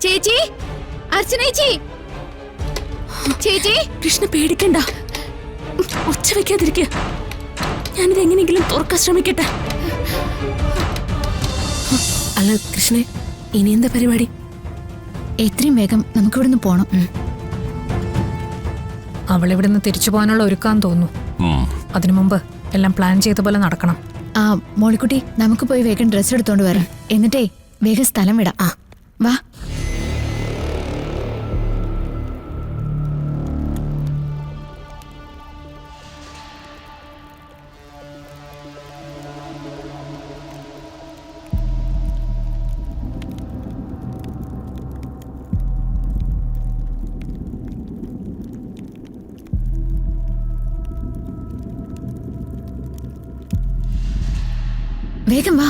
ചേച്ചി, അർച്ചനേച്ചി, ചേച്ചി. കൃഷ്ണ പേടിക്കണ്ട, ഒച്ച വെക്കാതിരിക്കുക. ഞാനിത് എങ്ങനെയെങ്കിലും തുറക്കാൻ ശ്രമിക്കട്ടെ. അല്ല കൃഷ്ണേ, ഇനി എന്താ പരിപാടി? എത്രയും വേഗം നമുക്കിവിടുന്ന് പോണം. അവളിവിടുന്ന് തിരിച്ചു പോകാനുള്ള ഒരുക്കാന്ന് തോന്നുന്നു. അതിനു മുമ്പ് എല്ലാം പ്ലാൻ ചെയ്ത പോലെ നടക്കണം. ആ മോളിക്കുട്ടി, നമുക്ക് പോയി വേഗം ഡ്രസ്സ് എടുത്തോണ്ട് വരാം. എന്നിട്ടേ വേഗം സ്ഥലം വിടാം. വാ. വേഗം വാ.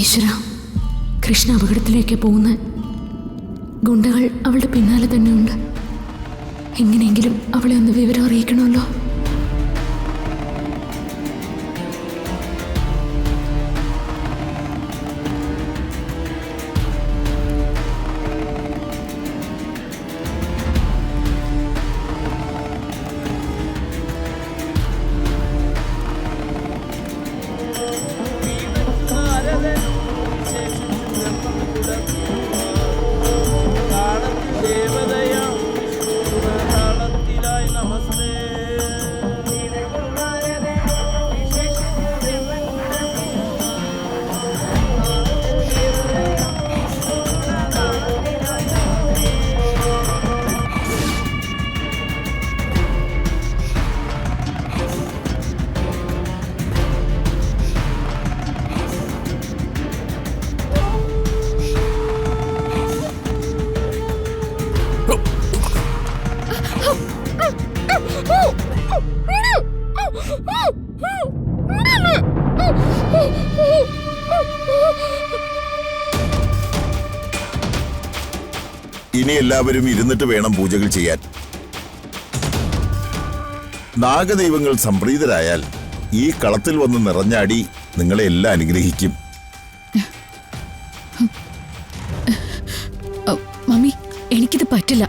ഈശ്വര, കൃഷ്ണ അപകടത്തിലേക്ക് പോകുന്ന ഗുണ്ടകൾ അവളുടെ പിന്നാലെ തന്നെ ഉണ്ട്. എങ്ങനെയെങ്കിലും അവളെ ഒന്ന് വിവരം അറിയിക്കണമല്ലോ. ഇനി എല്ലാവരും ഇരുന്നിട്ട് വേണം പൂജകൾ ചെയ്യാൻ. നാഗദൈവങ്ങൾ സംപ്രീതരായാൽ ഈ കളത്തിൽ വന്ന് നിറഞ്ഞാടി നിങ്ങളെ എല്ലാം അനുഗ്രഹിക്കും. മമ്മി, എനിക്കിത് പറ്റില്ല.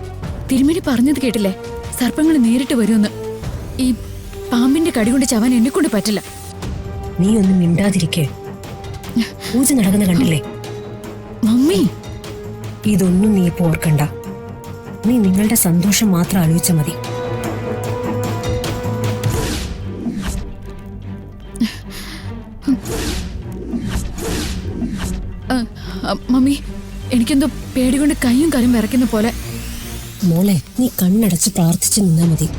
തിരുമേനി പറഞ്ഞത് കേട്ടില്ലേ, സർപ്പങ്ങൾ നേരിട്ട് വരുമെന്ന്. ഈ പാമ്പിന്റെ കടി കൊണ്ട് ചവാൻ എന്നെ കൊണ്ട് പറ്റില്ല. നീ ഒന്നും മിണ്ടാതിരിക്കേ. പൂജ നടക്കുന്ന കണ്ടില്ലേ മമ്മി? ഇതൊന്നും നീ ഇപ്പൊ ഓർക്കണ്ട. നീ നിങ്ങളുടെ സന്തോഷം മാത്രം ആലോചിച്ചാൽ മതി. മമ്മി, എനിക്കെന്തോ പേടി കൊണ്ട് കൈയും കാലും വിറയ്ക്കുന്ന പോലെ. മോളെ, നീ കണ്ണടച്ച് പ്രാർത്ഥിച്ചു നിന്നാ മതി.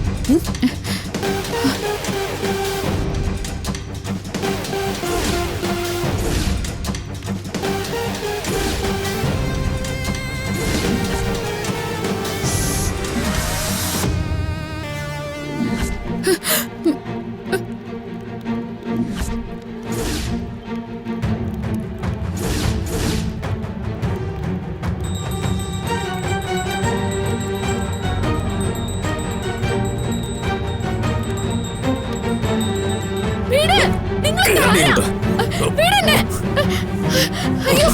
അയ്യോ,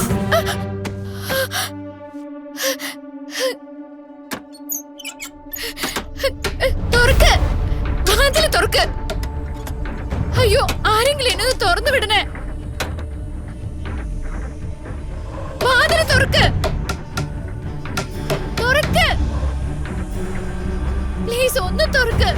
തുറക്ക്, വാതില് തുറക്ക്. അയ്യോ, ആരെങ്കിലും എന്നെ തുറന്നു വിടണേ. വാതില് തുറക്ക്, തുറക്ക് പ്ലീസ്, ഒന്ന് തുറക്ക്.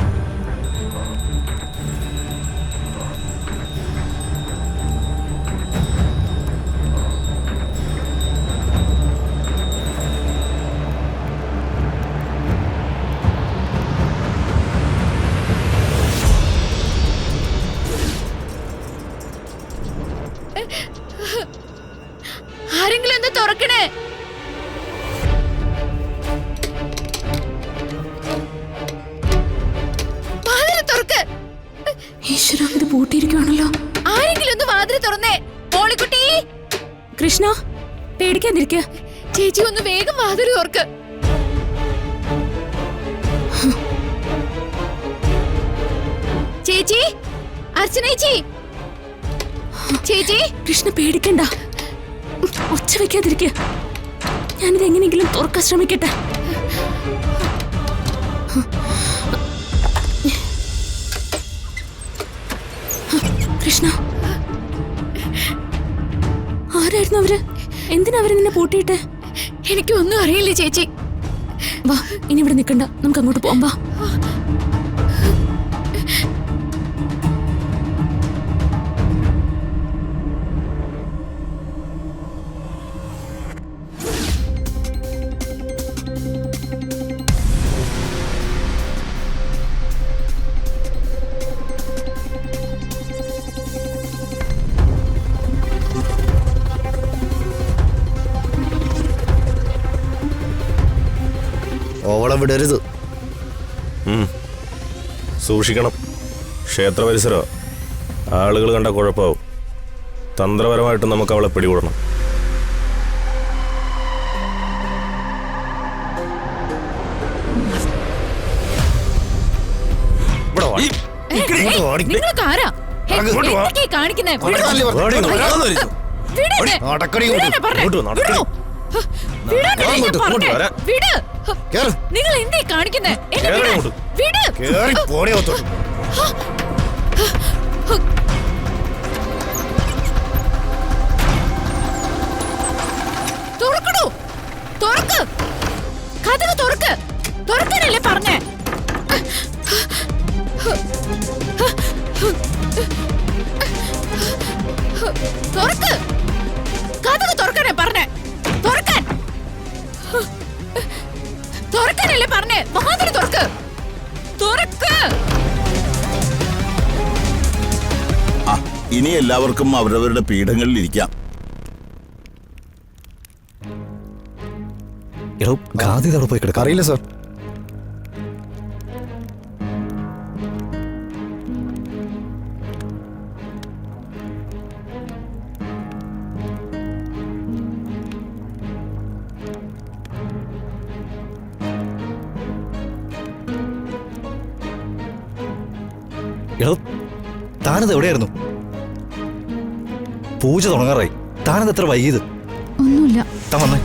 ആരെങ്കിലും ഒന്ന് തുറക്കണേ. വാതില് തുറക്ക്. ഈശ്വര, ഇത് പൂട്ടിയിരിക്കുവാണല്ലോ. ആരെങ്കിലും ഒന്ന് വാതില് തുറന്നേ. മോളിക്കുട്ടി, കൃഷ്ണ പേടിക്കാതിരിക്ക. ചേച്ചി ഒന്ന് വേഗം വാതിൽ തുറക്ക്. ചേച്ചി, അർച്ചനേച്ചി, ചേച്ചി. കൃഷ്ണ പേടിക്കണ്ട, ഒച്ച വെക്കാതിരിക്ക. ഞാനിത് എങ്ങനെയെങ്കിലും തുറക്കാൻ ശ്രമിക്കട്ടെ. കൃഷ്ണ, ആരായിരുന്നു അവര്? എന്തിനാ അവര് നിന്നെ പൂട്ടിയിട്ടെ? എനിക്കൊന്നും അറിയില്ല ചേച്ചി. വാ, ഇനി ഇവിടെ നിൽക്കണ്ട, നമുക്ക് അങ്ങോട്ട് പോവാം. വാ. ഓവളം വിടരുത്. സൂക്ഷിക്കണം. ക്ഷേത്ര പരിസരമോ, ആളുകൾ കണ്ട കുഴപ്പമാവും. തന്ത്രപരമായിട്ട് നമുക്ക് അവളെ പിടികൂടണം. നിങ്ങൾക്ക് ആരാ കാണിക്കുന്നേ? നിങ്ങൾ എന്തേ കാണിക്കുന്നേ? തുറക്കണോ? തുറക്ക്, കഥക് തുറക്ക്. തുറക്കാനല്ലേ പറഞ്ഞേ? തുറക്ക്, കഥക് തുറക്കാനേ പറഞ്ഞേ. തുറക്കാൻ, തുറക്കാനല്ലേ പറഞ്ഞേ? വാതിൽ തുറക്ക്, തുറക്ക്. ഇനി എല്ലാവർക്കും അവരവരുടെ പീഠങ്ങളിൽ ഇരിക്കാം. ഗാന്ധി അവിടെ പോയി കിടക്കാം. അറിയില്ല സാർ. താനത് എവിടെയായിരുന്നു? പൂജ തുടങ്ങാറായി. താനത് എത്ര വൈകിയത്? ഒന്നുമില്ല. താൻ വന്നേ.